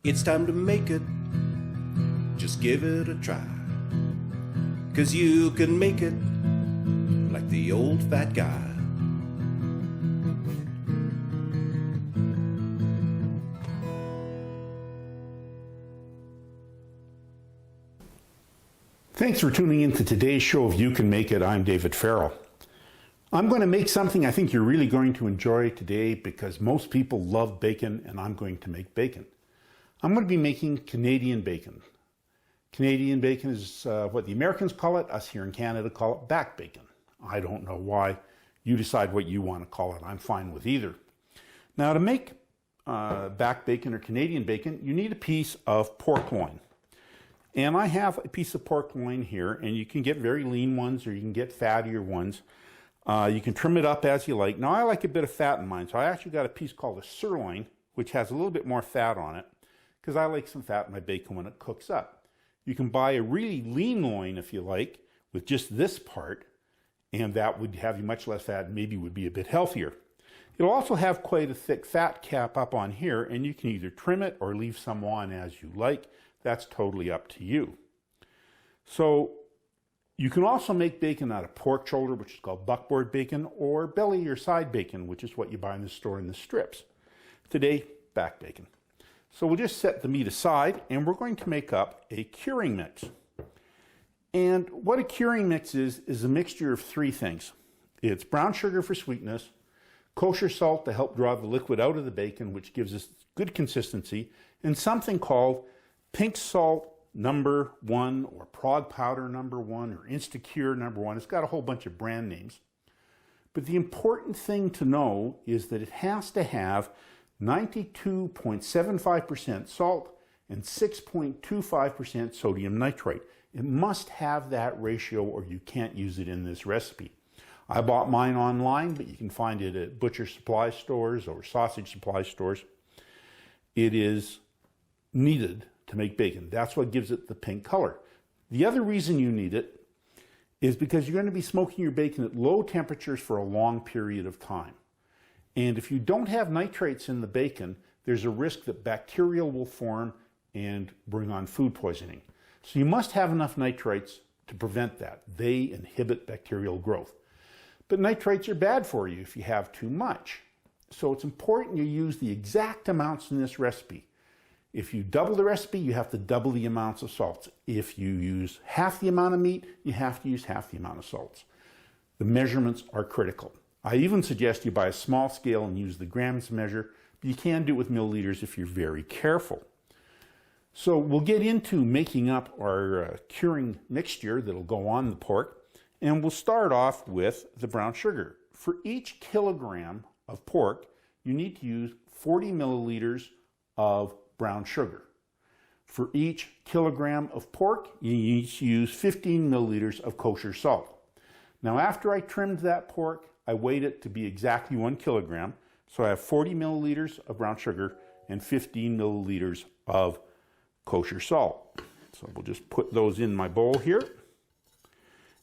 It's time to make it, just give it a try. 'Cause you can make it like the old fat guy. Thanks for tuning in to today's show of You Can Make It. I'm David Farrell. I'm going to make something I think you're really going to enjoy today because most people love bacon and I'm going to make bacon. I'm going to be making Canadian bacon. Canadian bacon is what the Americans call it. Us here in Canada call it back bacon. I don't know why. You decide what you want to call it. I'm fine with either. Now to make back bacon or Canadian bacon, you need a piece of pork loin. And I have a piece of pork loin here, and you can get very lean ones or you can get fattier ones. You can trim it up as you like. Now I like a bit of fat in mine, so I actually got a piece called a sirloin, which has a little bit more fat on it, because I like some fat in my bacon when it cooks up. You can buy a really lean loin if you like, with just this part, and that would have you much less fat and maybe would be a bit healthier. It'll also have quite a thick fat cap up on here, and you can either trim it or leave some on as you like. That's totally up to you. So you can also make bacon out of pork shoulder, which is called buckboard bacon, or belly or side bacon, which is what you buy in the store in the strips. Today, back bacon. So we'll just set the meat aside and we're going to make up a curing mix. And what a curing mix is a mixture of three things. It's brown sugar for sweetness, kosher salt to help draw the liquid out of the bacon, which gives us good consistency, and something called pink salt #1 or Prague powder #1 or Instacure #1. It's got a whole bunch of brand names. But the important thing to know is that it has to have 92.75% salt and 6.25% sodium nitrite. It must have that ratio or you can't use it in this recipe. I bought mine online, but you can find it at butcher supply stores or sausage supply stores. It is needed to make bacon. That's what gives it the pink color. The other reason you need it is because you're going to be smoking your bacon at low temperatures for a long period of time. And if you don't have nitrates in the bacon, there's a risk that bacteria will form and bring on food poisoning. So you must have enough nitrates to prevent that. They inhibit bacterial growth. But nitrates are bad for you if you have too much. So it's important you use the exact amounts in this recipe. If you double the recipe, you have to double the amounts of salts. If you use half the amount of meat, you have to use half the amount of salts. The measurements are critical. I even suggest you buy a small scale and use the grams measure, but you can do it with milliliters if you're very careful. So we'll get into making up our curing mixture that'll go on the pork, and we'll start off with the brown sugar. For each kilogram of pork, you need to use 40 milliliters of brown sugar. For each kilogram of pork, you need to use 15 milliliters of kosher salt. Now after I trimmed that pork, I weighed it to be exactly 1 kilogram. So I have 40 milliliters of brown sugar and 15 milliliters of kosher salt. So we'll just put those in my bowl here.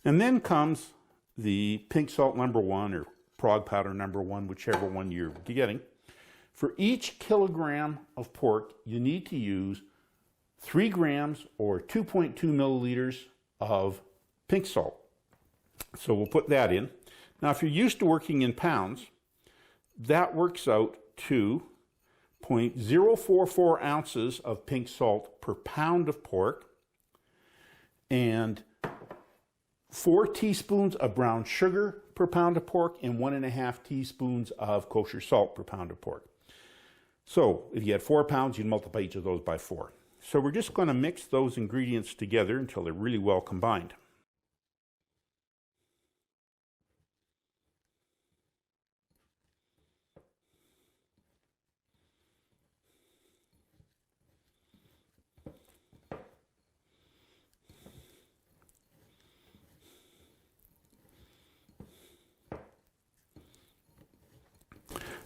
And then comes the pink salt #1 or Prague powder #1, whichever one you're getting. For each kilogram of pork, you need to use 3 grams or 2.2 milliliters of pink salt. So we'll put that in. Now, if you're used to working in pounds, that works out to 0.044 ounces of pink salt per pound of pork and 4 teaspoons of brown sugar per pound of pork and 1.5 teaspoons of kosher salt per pound of pork. So if you had 4 pounds, you'd multiply each of those by 4. So we're just going to mix those ingredients together until they're really well combined.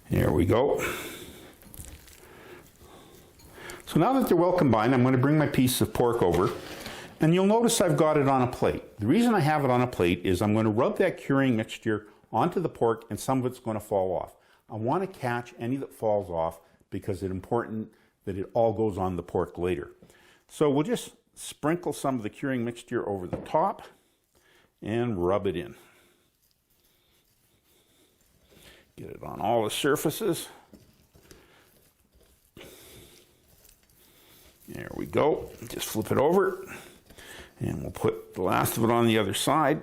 There we go. So now that they're well combined, I'm going to bring my piece of pork over, and you'll notice I've got it on a plate. The reason I have it on a plate is I'm going to rub that curing mixture onto the pork, and some of it's going to fall off. I want to catch any that falls off because it's important that it all goes on the pork later. So we'll just sprinkle some of the curing mixture over the top and rub it in. Get it on all the surfaces. There we go. Just flip it over, and we'll put the last of it on the other side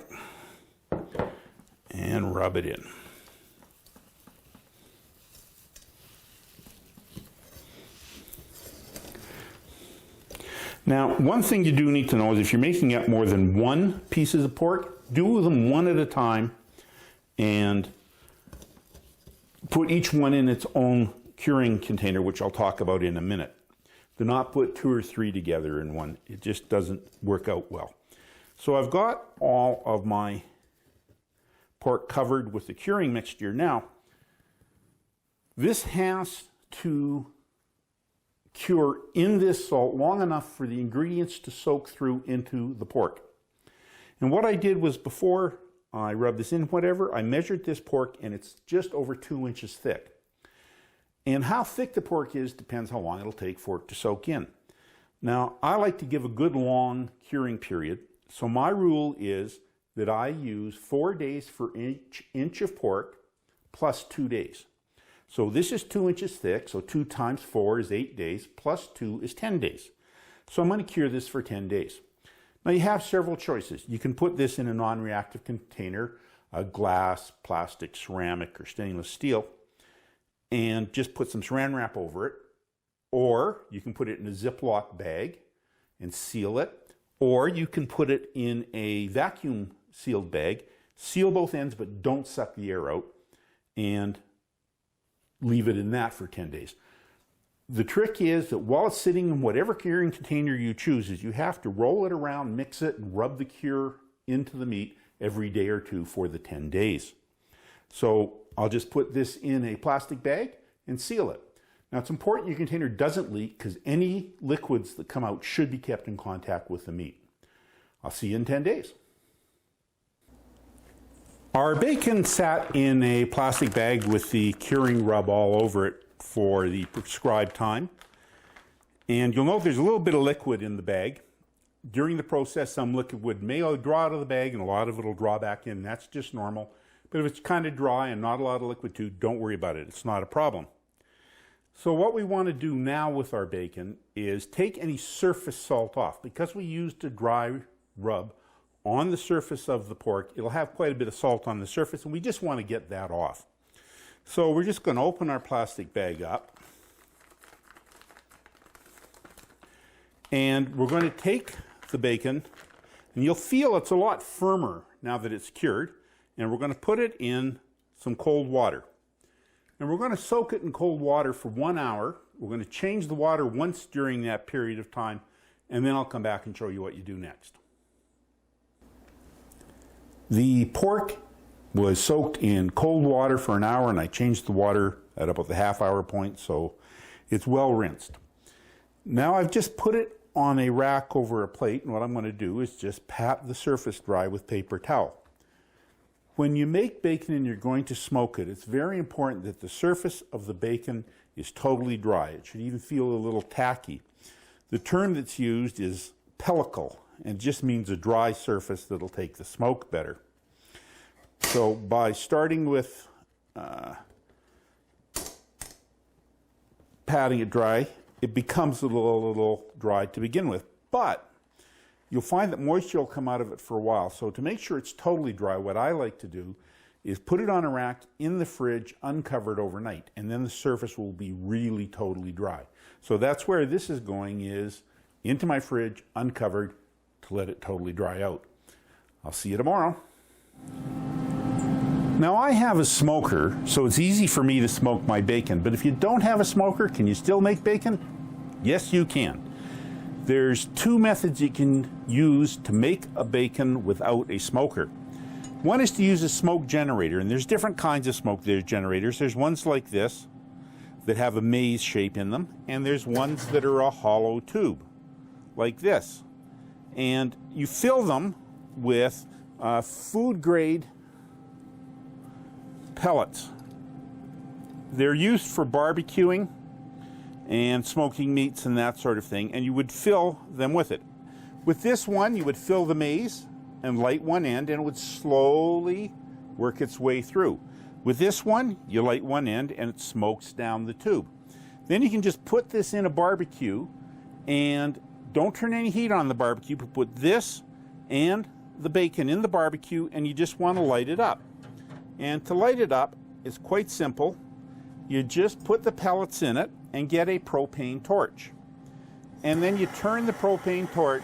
and rub it in. Now, one thing you do need to know is if you're making up more than one pieces of pork, do them one at a time and put each one in its own curing container, which I'll talk about in a minute. Do not put 2 or 3 together in one. It just doesn't work out well. So I've got all of my pork covered with the curing mixture. Now, this has to cure in this salt long enough for the ingredients to soak through into the pork. And what I did was, before I rubbed this in, whatever, I measured this pork, and it's just over 2 inches thick. And how thick the pork is depends how long it'll take for it to soak in. Now, I like to give a good long curing period, so my rule is that I use 4 days for each inch of pork plus 2 days. So this is 2 inches thick, so 2 times 4 is 8 days, plus 2 is 10 days. So I'm going to cure this for 10 days. Now you have several choices. You can put this in a non-reactive container, a glass, plastic, ceramic, or stainless steel, and just put some saran wrap over it. Or you can put it in a Ziploc bag and seal it. Or you can put it in a vacuum sealed bag, seal both ends but don't suck the air out, and leave it in that for 10 days. The trick is that while it's sitting in whatever curing container you choose, is you have to roll it around, mix it, and rub the cure into the meat every day or two for the 10 days. So I'll just put this in a plastic bag and seal it. Now it's important your container doesn't leak, because any liquids that come out should be kept in contact with the meat. I'll see you in 10 days. Our bacon sat in a plastic bag with the curing rub all over it for the prescribed time. And you'll note there's a little bit of liquid in the bag. During the process, some liquid may draw out of the bag and a lot of it will draw back in. That's just normal. But if it's kind of dry and not a lot of liquid too, don't worry about it. It's not a problem. So what we want to do now with our bacon is take any surface salt off. Because we used a dry rub on the surface of the pork, it'll have quite a bit of salt on the surface, and we just want to get that off. So we're just going to open our plastic bag up, and we're going to take the bacon, and you'll feel it's a lot firmer now that it's cured, and we're going to put it in some cold water. And we're going to soak it in cold water for 1 hour. We're going to change the water once during that period of time, and then I'll come back and show you what you do next. The pork was soaked in cold water for 1 hour, and I changed the water at about the half-hour point, so it's well rinsed. Now I've just put it on a rack over a plate, and what I'm going to do is just pat the surface dry with paper towel. When you make bacon and you're going to smoke it, it's very important that the surface of the bacon is totally dry. It should even feel a little tacky. The term that's used is pellicle, and it just means a dry surface that'll take the smoke better. So by starting with patting it dry, it becomes a little dry to begin with. But you'll find that moisture will come out of it for a while. So to make sure it's totally dry, what I like to do is put it on a rack in the fridge, uncovered overnight, and then the surface will be really totally dry. So that's where this is going, is into my fridge, uncovered, to let it totally dry out. I'll see you tomorrow. Now I have a smoker, so it's easy for me to smoke my bacon, but if you don't have a smoker, can you still make bacon? Yes, you can. There's 2 methods you can use to make a bacon without a smoker. One is to use a smoke generator, and there's different kinds of smoke generators. There's ones like this that have a maze shape in them, and there's ones that are a hollow tube, like this. And you fill them with food-grade pellets. They're used for barbecuing, and smoking meats and that sort of thing, and you would fill them with it. With this one, you would fill the maize and light one end, and it would slowly work its way through. With this one, you light one end and it smokes down the tube. Then you can just put this in a barbecue, and don't turn any heat on the barbecue, but put this and the bacon in the barbecue, and you just want to light it up. And to light it up is quite simple. You just put the pellets in it and get a propane torch. And then you turn the propane torch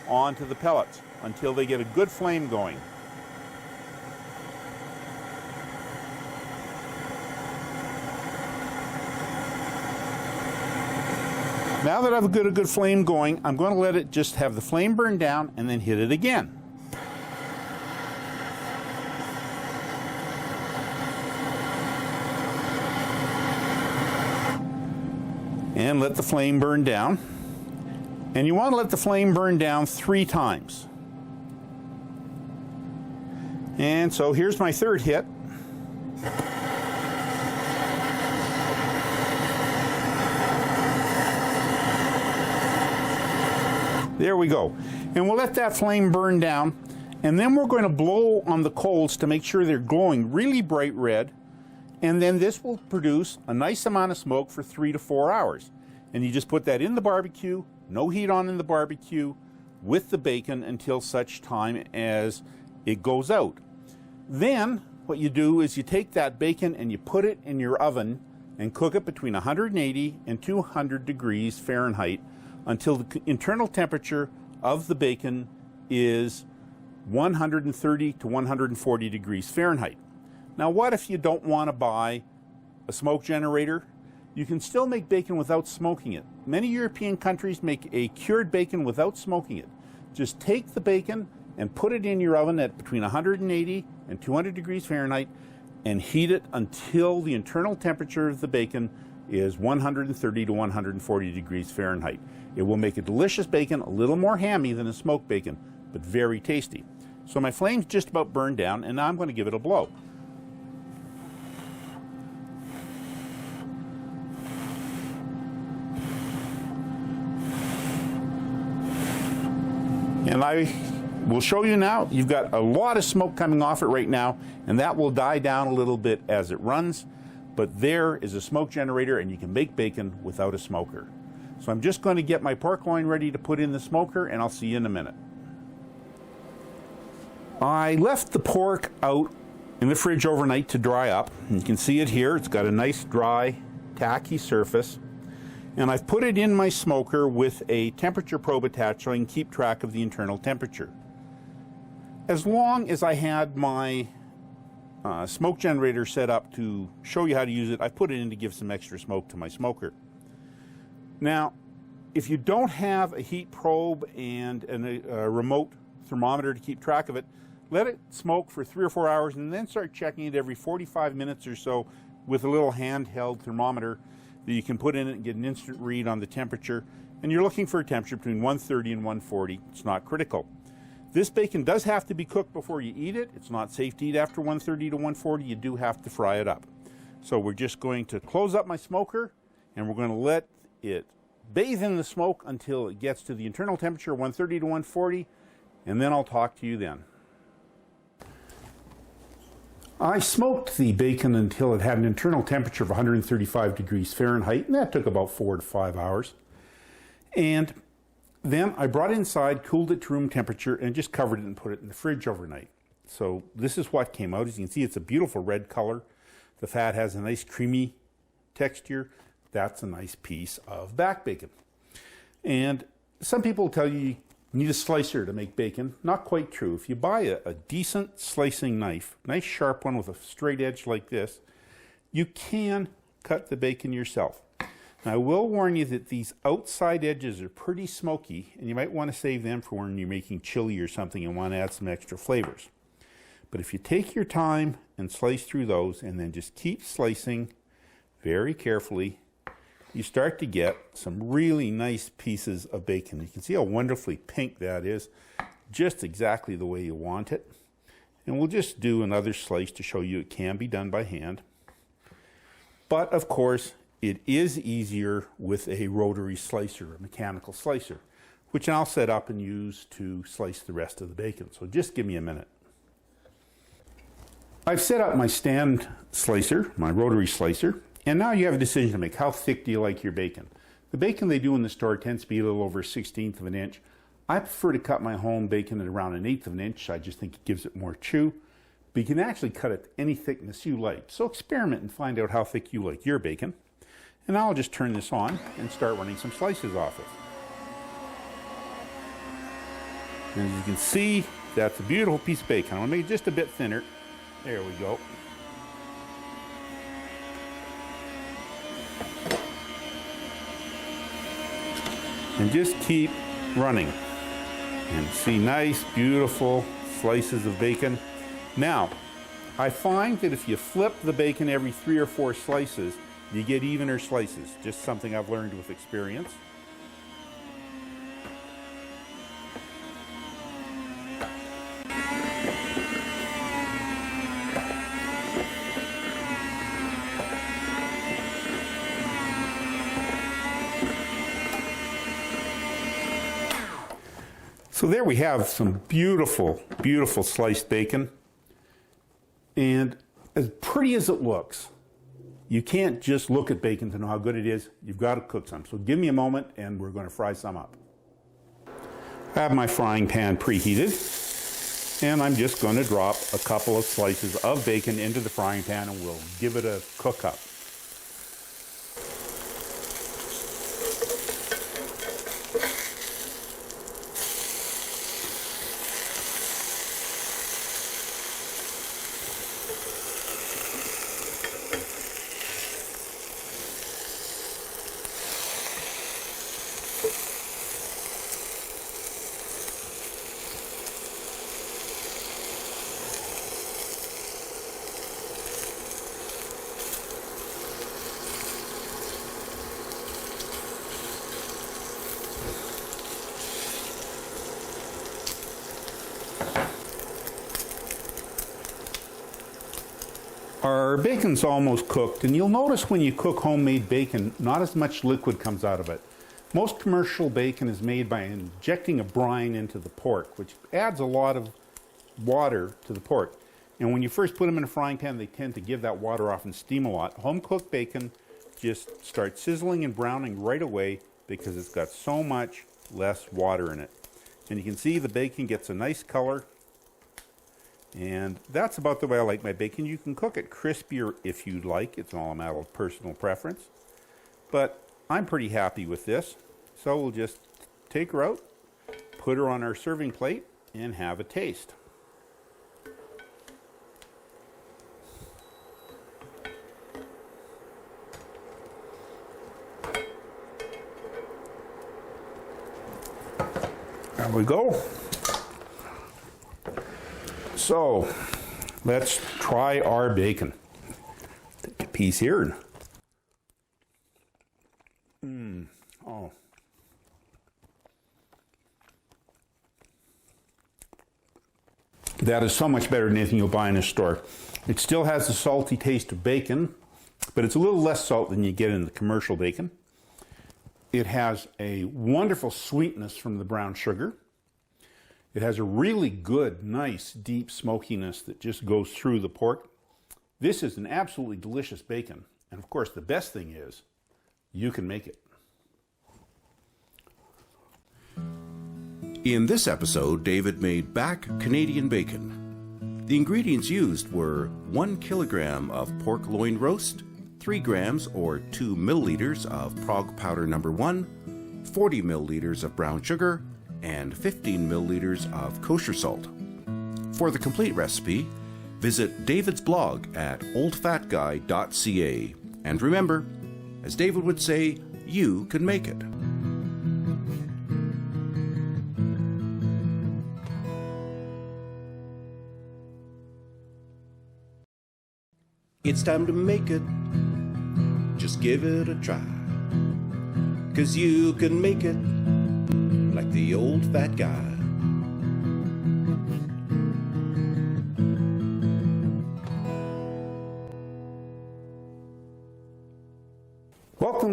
onto the pellets until they get a good flame going. Now that I've got a good flame going, I'm going to let it just have the flame burn down and then hit it again. And let the flame burn down. And you want to let the flame burn down 3 times. And so here's my third hit. There we go. And we'll let that flame burn down, and then we're going to blow on the coals to make sure they're glowing really bright red, and then this will produce a nice amount of smoke for 3 to 4 hours. And you just put that in the barbecue, no heat on in the barbecue, with the bacon until such time as it goes out. Then what you do is you take that bacon and you put it in your oven and cook it between 180 and 200 degrees Fahrenheit until the internal temperature of the bacon is 130 to 140 degrees Fahrenheit. Now, what if you don't want to buy a smoke generator? You can still make bacon without smoking it. Many European countries make a cured bacon without smoking it. Just take the bacon and put it in your oven at between 180 and 200 degrees Fahrenheit and heat it until the internal temperature of the bacon is 130 to 140 degrees Fahrenheit. It will make a delicious bacon, a little more hammy than a smoked bacon, but very tasty. So my flame's just about burned down, and now I'm going to give it a blow. And I will show you now, you've got a lot of smoke coming off it right now, and that will die down a little bit as it runs. But there is a smoke generator, and you can make bacon without a smoker. So I'm just going to get my pork loin ready to put in the smoker, and I'll see you in a minute. I left the pork out in the fridge overnight to dry up. You can see it here. It's got a nice dry, tacky surface. And I've put it in my smoker with a temperature probe attached so I can keep track of the internal temperature. As long as I had my smoke generator set up to show you how to use it, I put it in to give some extra smoke to my smoker. Now, if you don't have a heat probe and a remote thermometer to keep track of it, let it smoke for 3 or 4 hours and then start checking it every 45 minutes or so with a little handheld thermometer that you can put in it and get an instant read on the temperature. And you're looking for a temperature between 130 and 140. It's not critical. This bacon does have to be cooked before you eat it. It's not safe to eat after 130 to 140. You do have to fry it up. So we're just going to close up my smoker, and we're going to let it bathe in the smoke until it gets to the internal temperature of 130 to 140, and then I'll talk to you then. I smoked the bacon until it had an internal temperature of 135 degrees Fahrenheit, and that took about 4 to 5 hours. And then I brought it inside, cooled it to room temperature, and just covered it and put it in the fridge overnight. So this is what came out. As you can see, it's a beautiful red color. The fat has a nice creamy texture. That's a nice piece of back bacon. And some people tell you you need a slicer to make bacon. Not quite true. If you buy a decent slicing knife, nice sharp one with a straight edge like this, you can cut the bacon yourself. Now, I will warn you that these outside edges are pretty smoky, and you might want to save them for when you're making chili or something and want to add some extra flavors. But if you take your time and slice through those and then just keep slicing very carefully, you start to get some really nice pieces of bacon. You can see how wonderfully pink that is, just exactly the way you want it. And we'll just do another slice to show you it can be done by hand. But of course, it is easier with a rotary slicer, a mechanical slicer, which I'll set up and use to slice the rest of the bacon. So just give me a minute. I've set up my stand slicer, my rotary slicer, and now you have a decision to make. How thick do you like your bacon? The bacon they do in the store tends to be a little over 1/16 of an inch. I prefer to cut my home bacon at around 1/8 of an inch. I just think it gives it more chew. But you can actually cut it any thickness you like. So experiment and find out how thick you like your bacon. And now I'll just turn this on and start running some slices off it. And as you can see, that's a beautiful piece of bacon. I'm going to make it just a bit thinner. There we go. And just keep running. And see nice, beautiful slices of bacon. Now, I find that if you flip the bacon every 3 or 4 slices, you get evener slices. Just something I've learned with experience. So there we have some beautiful, beautiful sliced bacon. And as pretty as it looks, you can't just look at bacon to know how good it is. You've got to cook some. So give me a moment and we're going to fry some up. I have my frying pan preheated. And I'm just going to drop a couple of slices of bacon into the frying pan and we'll give it a cook up. Our bacon's almost cooked, and you'll notice when you cook homemade bacon, not as much liquid comes out of it. Most commercial bacon is made by injecting a brine into the pork, which adds a lot of water to the pork. And when you first put them in a frying pan, they tend to give that water off and steam a lot. Home-cooked bacon just starts sizzling and browning right away because it's got so much less water in it. And you can see the bacon gets a nice color. And that's about the way I like my bacon. You can cook it crispier if you'd like. It's all a matter of personal preference. But I'm pretty happy with this. So we'll just take her out, put her on our serving plate, and have a taste. There we go. So, let's try our bacon. Take a piece here. Oh. That is so much better than anything you'll buy in a store. It still has the salty taste of bacon, but it's a little less salt than you get in the commercial bacon. It has a wonderful sweetness from the brown sugar. It has a really good, nice, deep smokiness that just goes through the pork. This is an absolutely delicious bacon. And of course, the best thing is, you can make it. In this episode, David made back Canadian bacon. The ingredients used were 1 kilogram of pork loin roast, 3 grams or 2 milliliters of Prague powder number 1, 40 milliliters of brown sugar, and 15 milliliters of kosher salt. For the complete recipe, visit David's blog at oldfatguy.ca. And remember, as David would say, you can make it. It's time to make it. Just give it a try. 'Cause you can make it like the old fat guy.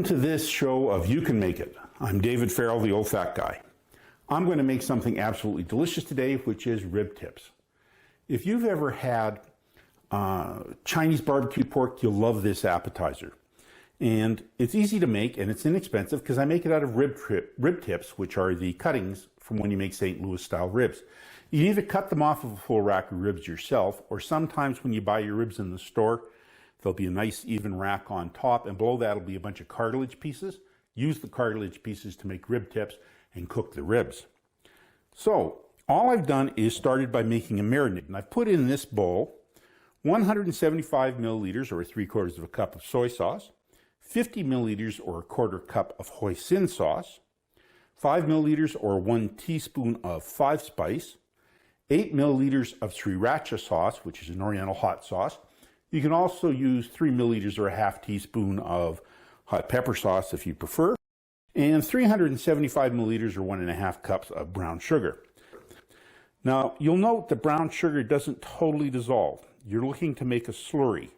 Welcome to this show of You Can Make It. I'm David Farrell, the old fat guy. I'm going to make something absolutely delicious today, which is rib tips. If you've ever had Chinese barbecue pork, you'll love this appetizer. And it's easy to make and it's inexpensive because I make it out of rib tips, which are the cuttings from when you make St. Louis style ribs. You either cut them off of a full rack of ribs yourself, or sometimes when you buy your ribs in the store, there'll be a nice even rack on top, and below that will be a bunch of cartilage pieces. Use the cartilage pieces to make rib tips and cook the ribs. So all I've done is started by making a marinade, and I've put in this bowl 175 milliliters or 3/4 of a cup of soy sauce, 50 milliliters or 1/4 cup of hoisin sauce, 5 milliliters or 1 teaspoon of 5-spice, 8 milliliters of sriracha sauce, which is an oriental hot sauce. You can also use 3 milliliters or a half teaspoon of hot pepper sauce if you prefer, and 375 milliliters or 1.5 cups of brown sugar. Now, you'll note that brown sugar doesn't totally dissolve. You're looking to make a slurry.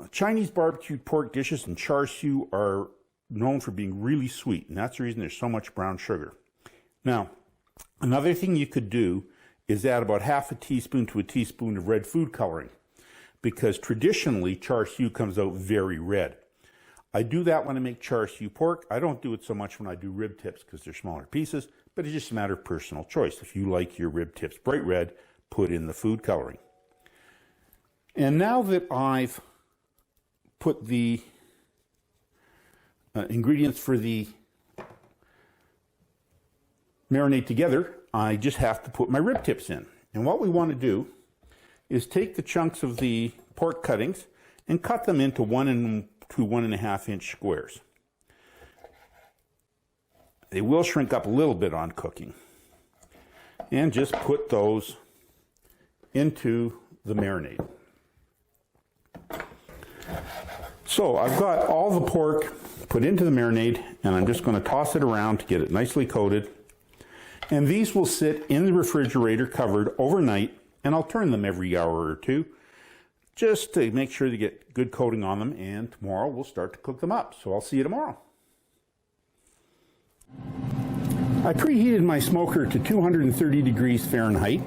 Chinese barbecued pork dishes and char siu are known for being really sweet, and that's the reason there's so much brown sugar. Now, another thing you could do is add about half a teaspoon to a teaspoon of red food coloring, because traditionally char siu comes out very red. I do that when I make char siu pork. I don't do it so much when I do rib tips because they're smaller pieces, but it's just a matter of personal choice. If you like your rib tips bright red, put in the food coloring. And now that I've put the ingredients for the marinade together, I just have to put my rib tips in. And what we want to do is take the chunks of the pork cuttings and cut them into 1 to 1.5 inch squares. They will shrink up a little bit on cooking. And just put those into the marinade. So I've got all the pork put into the marinade, and I'm just going to toss it around to get it nicely coated. And these will sit in the refrigerator covered overnight, and I'll turn them every hour or two just to make sure they get good coating on them, and tomorrow we'll start to cook them up. So I'll see you tomorrow. I preheated my smoker to 230 degrees Fahrenheit,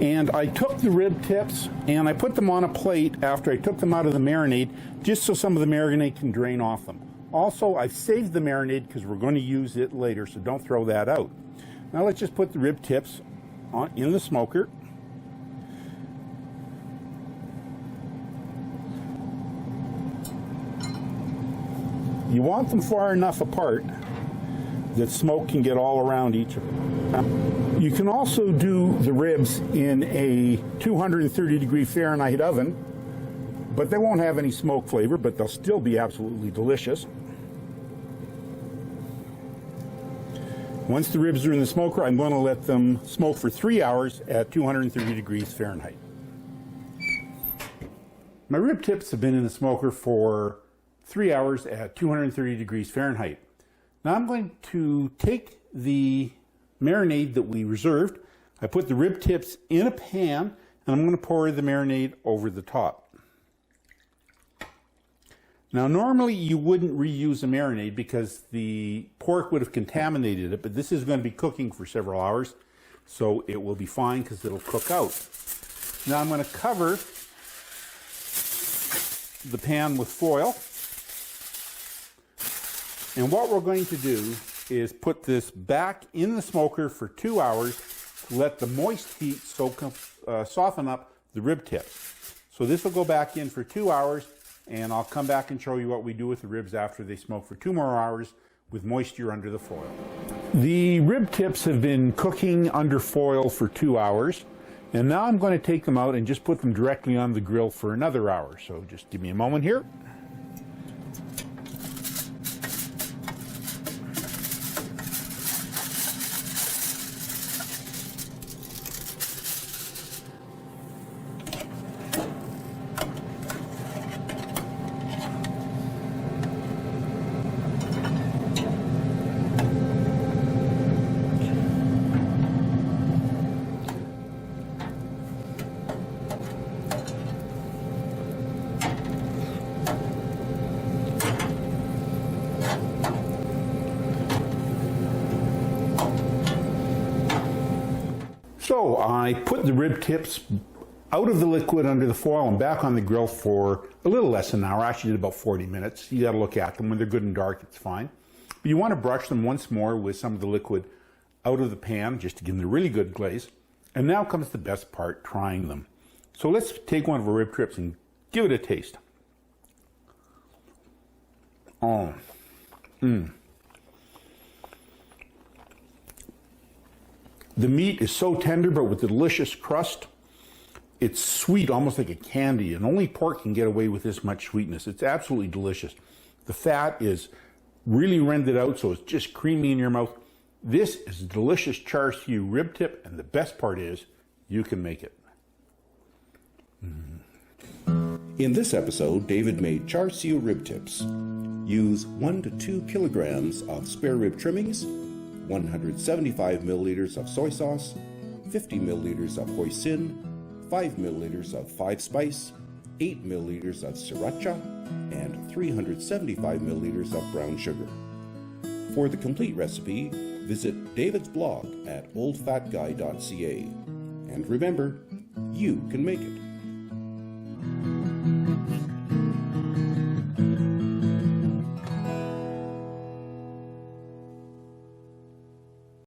and I took the rib tips and I put them on a plate after I took them out of the marinade, just so some of the marinade can drain off them. Also, I've saved the marinade because we're going to use it later, so don't throw that out. Now let's just put the rib tips in the smoker. You want them far enough apart that smoke can get all around each of them. You can also do the ribs in a 230 degree Fahrenheit oven, but they won't have any smoke flavor, but they'll still be absolutely delicious. Once the ribs are in the smoker, I'm going to let them smoke for 3 hours at 230 degrees Fahrenheit. My rib tips have been in the smoker for 3 hours at 230 degrees Fahrenheit. Now I'm going to take the marinade that we reserved. I put the rib tips in a pan, and I'm going to pour the marinade over the top. Now, normally you wouldn't reuse a marinade because the pork would have contaminated it, but this is going to be cooking for several hours, so it will be fine because it'll cook out. Now I'm going to cover the pan with foil, and what we're going to do is put this back in the smoker for 2 hours to let the moist heat soften up the rib tips. So this will go back in for 2 hours, and I'll come back and show you what we do with the ribs after they smoke for 2 more hours with moisture under the foil. The rib tips have been cooking under foil for 2 hours, and now I'm going to take them out and just put them directly on the grill for another hour. So just give me a moment here. So I put the rib tips out of the liquid under the foil and back on the grill for a little less than an hour. I actually did about 40 minutes. You got to look at them. When they're good and dark, it's fine. But you want to brush them once more with some of the liquid out of the pan just to give them a really good glaze. And now comes the best part, trying them. So let's take one of our rib tips and give it a taste. Oh, The meat is so tender, but with the delicious crust. It's sweet, almost like a candy, and only pork can get away with this much sweetness. It's absolutely delicious. The fat is really rendered out, so it's just creamy in your mouth. This is a delicious Char Siu rib tip, and the best part is you can make it. In this episode, David made Char Siu rib tips. Use 1 to 2 kilograms of spare rib trimmings, 175 milliliters of soy sauce, 50 milliliters of hoisin, 5 milliliters of 5-spice, 8 milliliters of sriracha, and 375 milliliters of brown sugar. For the complete recipe, visit David's blog at oldfatguy.ca. And remember, you can make it.